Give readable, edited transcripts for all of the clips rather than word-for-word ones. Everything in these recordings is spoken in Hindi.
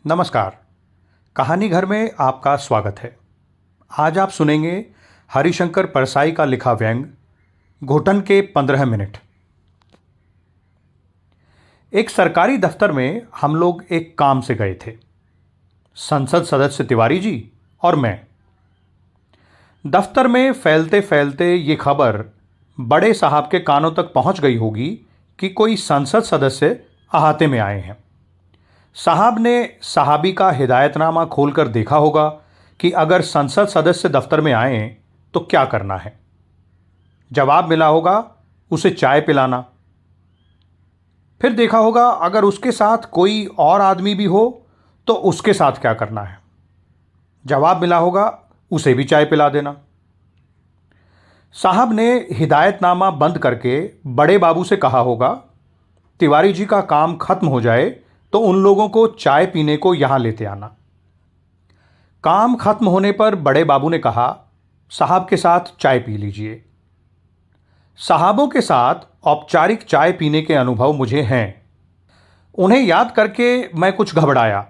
नमस्कार। कहानी घर में आपका स्वागत है। आज आप सुनेंगे हरिशंकर परसाई का लिखा व्यंग घुटन के 15 मिनट। एक सरकारी दफ्तर में हम लोग एक काम से गए थे, संसद सदस्य तिवारी जी और मैं। दफ्तर में फैलते फैलते ये खबर बड़े साहब के कानों तक पहुंच गई होगी कि कोई संसद सदस्य अहाते में आए हैं। साहब ने साहबी का हिदायतनामा खोलकर देखा होगा कि अगर संसद सदस्य दफ्तर में आए तो क्या करना है। जवाब मिला होगा उसे चाय पिलाना। फिर देखा होगा अगर उसके साथ कोई और आदमी भी हो तो उसके साथ क्या करना है। जवाब मिला होगा उसे भी चाय पिला देना। साहब ने हिदायतनामा बंद करके बड़े बाबू से कहा होगा, तिवारी जी का काम खत्म हो जाए तो उन लोगों को चाय पीने को यहां लेते आना। काम खत्म होने पर बड़े बाबू ने कहा, साहब के साथ चाय पी लीजिए। साहबों के साथ औपचारिक चाय पीने के अनुभव मुझे हैं। उन्हें याद करके मैं कुछ घबराया,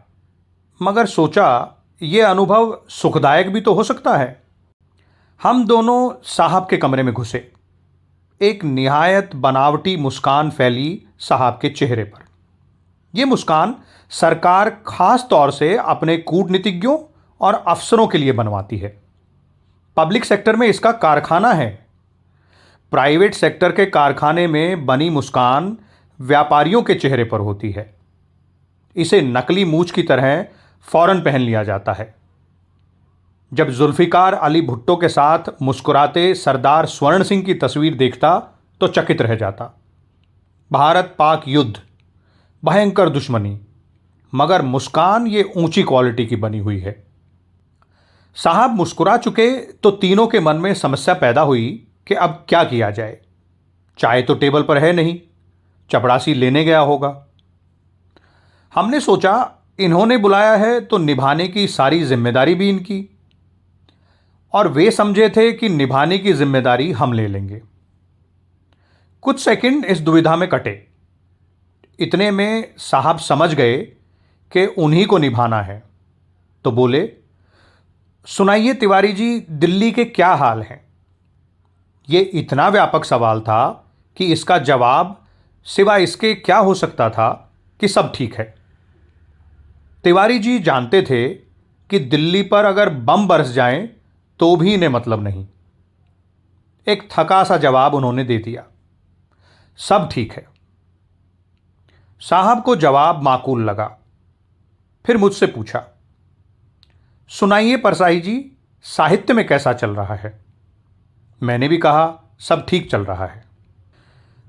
मगर सोचा यह अनुभव सुखदायक भी तो हो सकता है। हम दोनों साहब के कमरे में घुसे। एक निहायत बनावटी मुस्कान फैली साहब के चेहरे पर। यह मुस्कान सरकार खास तौर से अपने कूटनीतिज्ञों और अफसरों के लिए बनवाती है। पब्लिक सेक्टर में इसका कारखाना है। प्राइवेट सेक्टर के कारखाने में बनी मुस्कान व्यापारियों के चेहरे पर होती है। इसे नकली मूछ की तरह फौरन पहन लिया जाता है। जब जुल्फिकार अली भुट्टो के साथ मुस्कुराते सरदार स्वर्ण सिंह की तस्वीर देखता तो चकित रह जाता। भारत पाक युद्ध, भयंकर दुश्मनी, मगर मुस्कान ये ऊंची क्वालिटी की बनी हुई है। साहब मुस्कुरा चुके तो तीनों के मन में समस्या पैदा हुई कि अब क्या किया जाए। चाय तो टेबल पर है नहीं, चपरासी लेने गया होगा। हमने सोचा इन्होंने बुलाया है तो निभाने की सारी जिम्मेदारी भी इनकी, और वे समझे थे कि निभाने की जिम्मेदारी हम ले लेंगे। कुछ सेकंड इस दुविधा में कटे। इतने में साहब समझ गए कि उन्हीं को निभाना है, तो बोले, सुनाइए तिवारी जी, दिल्ली के क्या हाल हैं। यह इतना व्यापक सवाल था कि इसका जवाब सिवा इसके क्या हो सकता था कि सब ठीक है। तिवारी जी जानते थे कि दिल्ली पर अगर बम बरस जाएं तो भी इन्हें मतलब नहीं। एक थका सा जवाब उन्होंने दे दिया, सब ठीक है। साहब को जवाब माकूल लगा। फिर मुझसे पूछा, सुनाइए परसाई जी, साहित्य में कैसा चल रहा है। मैंने भी कहा सब ठीक चल रहा है।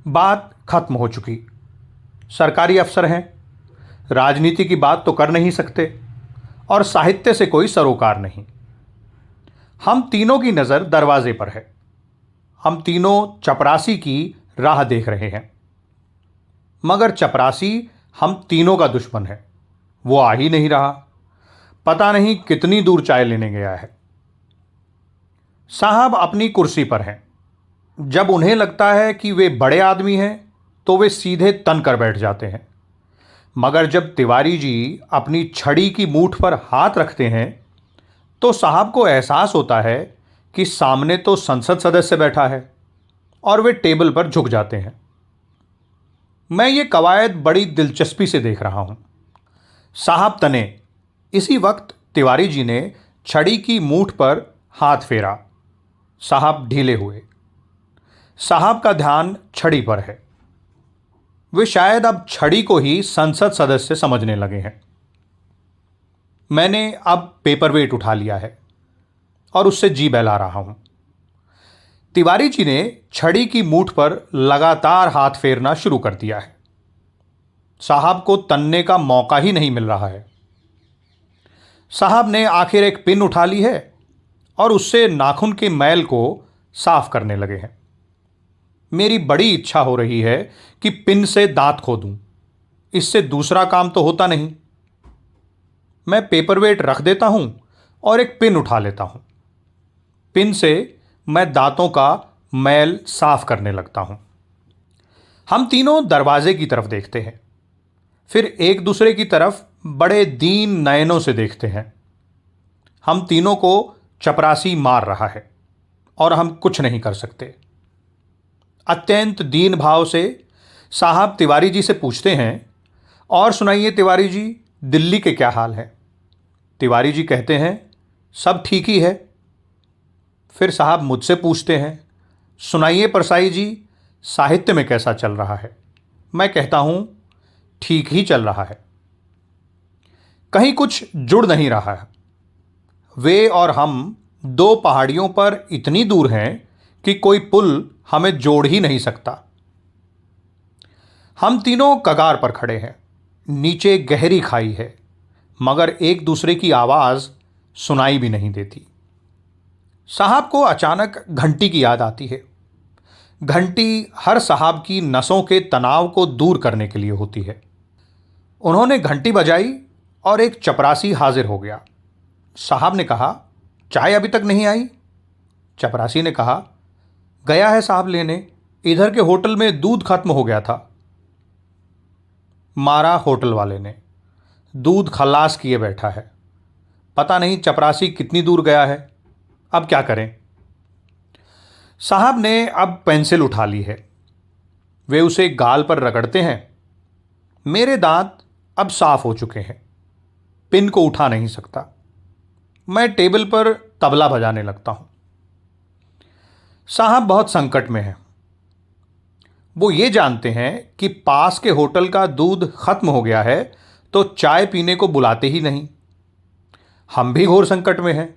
बात खत्म हो चुकी। सरकारी अफसर हैं, राजनीति की बात तो कर नहीं सकते, और साहित्य से कोई सरोकार नहीं। हम तीनों की नज़र दरवाजे पर है। हम तीनों चपरासी की राह देख रहे हैं, मगर चपरासी हम तीनों का दुश्मन है। वो आ ही नहीं रहा। पता नहीं कितनी दूर चाय लेने गया है। साहब अपनी कुर्सी पर हैं। जब उन्हें लगता है कि वे बड़े आदमी हैं तो वे सीधे तन कर बैठ जाते हैं, मगर जब तिवारी जी अपनी छड़ी की मूठ पर हाथ रखते हैं तो साहब को एहसास होता है कि सामने तो संसद सदस्य बैठा है, और वे टेबल पर झुक जाते हैं। मैं ये कवायद बड़ी दिलचस्पी से देख रहा हूं। साहब तने। इसी वक्त तिवारी जी ने छड़ी की मूठ पर हाथ फेरा। साहब ढीले हुए। साहब का ध्यान छड़ी पर है। वे शायद अब छड़ी को ही संसद सदस्य समझने लगे हैं। मैंने अब पेपरवेट उठा लिया है और उससे जी बहला रहा हूं। तिवारी जी ने छड़ी की मूठ पर लगातार हाथ फेरना शुरू कर दिया है। साहब को तनने का मौका ही नहीं मिल रहा है। साहब ने आखिर एक पिन उठा ली है और उससे नाखून के मैल को साफ करने लगे हैं। मेरी बड़ी इच्छा हो रही है कि पिन से दांत खोदूं। इससे दूसरा काम तो होता नहीं। मैं पेपरवेट रख देता हूं और एक पिन उठा लेता हूं। पिन से मैं दांतों का मैल साफ करने लगता हूं। हम तीनों दरवाजे की तरफ देखते हैं, फिर एक दूसरे की तरफ बड़े दीन नयनों से देखते हैं। हम तीनों को चपरासी मार रहा है और हम कुछ नहीं कर सकते। अत्यंत दीन भाव से साहब तिवारी जी से पूछते हैं, और सुनाइए तिवारी जी, दिल्ली के क्या हाल है? तिवारी जी कहते हैं, सब ठीक ही है। फिर साहब मुझसे पूछते हैं, सुनाइए परसाई जी, साहित्य में कैसा चल रहा है? मैं कहता हूं, ठीक ही चल रहा है, कहीं कुछ जुड़ नहीं रहा है। वे और हम दो पहाड़ियों पर इतनी दूर हैं कि कोई पुल हमें जोड़ ही नहीं सकता। हम तीनों कगार पर खड़े हैं, नीचे गहरी खाई है, मगर एक दूसरे की आवाज सुनाई भी नहीं देती। साहब को अचानक घंटी की याद आती है। घंटी हर साहब की नसों के तनाव को दूर करने के लिए होती है। उन्होंने घंटी बजाई और एक चपरासी हाजिर हो गया। साहब ने कहा, चाय अभी तक नहीं आई? चपरासी ने कहा, गया है साहब लेने, इधर के होटल में दूध खत्म हो गया था। मारा होटल वाले ने, दूध खलास किए बैठा है। पता नहीं चपरासी कितनी दूर गया है, अब क्या करें? साहब ने अब पेंसिल उठा ली है। वे उसे गाल पर रगड़ते हैं। मेरे दांत अब साफ हो चुके हैं, पिन को उठा नहीं सकता। मैं टेबल पर तबला बजाने लगता हूं। साहब बहुत संकट में हैं। वो ये जानते हैं कि पास के होटल का दूध खत्म हो गया है तो चाय पीने को बुलाते ही नहीं। हम भी घोर संकट में हैं।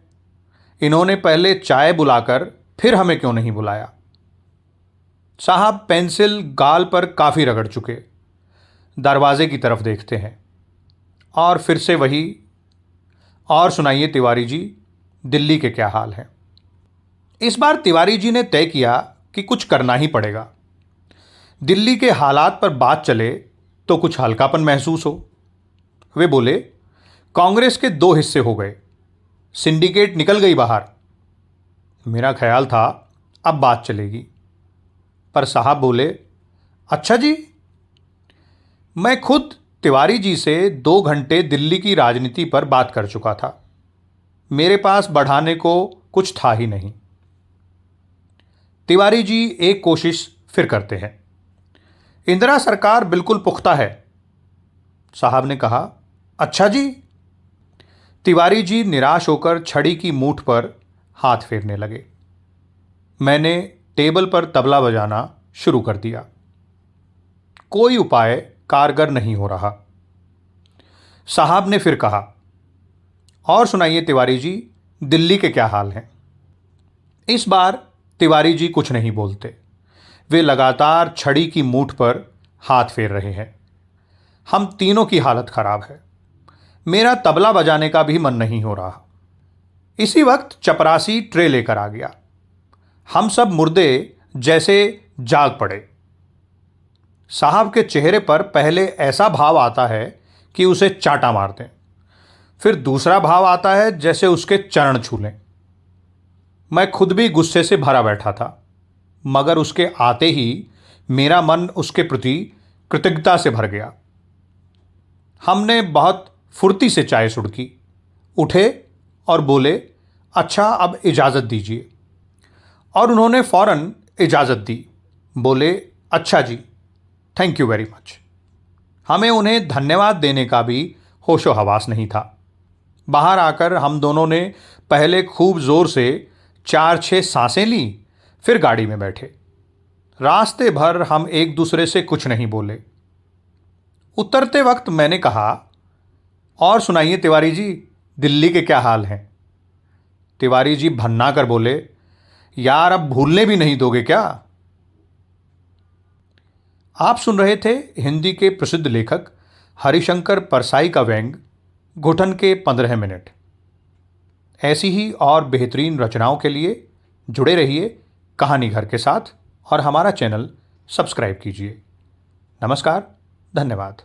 इन्होंने पहले चाय बुलाकर फिर हमें क्यों नहीं बुलाया? साहब पेंसिल गाल पर काफी रगड़ चुके दरवाजे की तरफ देखते हैं और फिर से वही, और सुनाइए तिवारी जी, दिल्ली के क्या हाल है? इस बार तिवारी जी ने तय किया कि कुछ करना ही पड़ेगा। दिल्ली के हालात पर बात चले तो कुछ हल्कापन महसूस हो। वे बोले, कांग्रेस के दो हिस्से हो गए, सिंडिकेट निकल गई बाहर। मेरा ख्याल था अब बात चलेगी, पर साहब बोले, अच्छा जी। मैं खुद तिवारी जी से 2 घंटे दिल्ली की राजनीति पर बात कर चुका था। मेरे पास बढ़ाने को कुछ था ही नहीं। तिवारी जी एक कोशिश फिर करते हैं। इंदिरा सरकार बिल्कुल पुख्ता है। साहब ने कहा, अच्छा जी। तिवारी जी निराश होकर छड़ी की मूठ पर हाथ फेरने लगे। मैंने टेबल पर तबला बजाना शुरू कर दिया। कोई उपाय कारगर नहीं हो रहा। साहब ने फिर कहा, और सुनाइए तिवारी जी, दिल्ली के क्या हाल हैं? इस बार तिवारी जी कुछ नहीं बोलते। वे लगातार छड़ी की मूठ पर हाथ फेर रहे हैं। हम तीनों की हालत खराब है। मेरा तबला बजाने का भी मन नहीं हो रहा। इसी वक्त चपरासी ट्रे लेकर आ गया। हम सब मुर्दे जैसे जाग पड़े। साहब के चेहरे पर पहले ऐसा भाव आता है कि उसे चांटा मार दें, फिर दूसरा भाव आता है जैसे उसके चरण छू लें। मैं खुद भी गुस्से से भरा बैठा था, मगर उसके आते ही मेरा मन उसके प्रति कृतज्ञता से भर गया। हमने बहुत फुर्ती से चाय सुड़की, उठे और बोले, अच्छा अब इजाज़त दीजिए। और उन्होंने फौरन इजाज़त दी। बोले, अच्छा जी, थैंक यू वेरी मच। हमें उन्हें धन्यवाद देने का भी होशो हवास नहीं था। बाहर आकर हम दोनों ने पहले खूब ज़ोर से 4-6 सांसें ली, फिर गाड़ी में बैठे। रास्ते भर हम एक दूसरे से कुछ नहीं बोले। उतरते वक्त मैंने कहा, और सुनाइए तिवारी जी, दिल्ली के क्या हाल हैं? तिवारी जी भन्ना कर बोले, यार अब भूलने भी नहीं दोगे क्या? आप सुन रहे थे हिंदी के प्रसिद्ध लेखक हरिशंकर परसाई का व्यंग घुटन के 15 मिनट। ऐसी ही और बेहतरीन रचनाओं के लिए जुड़े रहिए कहानी घर के साथ और हमारा चैनल सब्सक्राइब कीजिए। नमस्कार, धन्यवाद।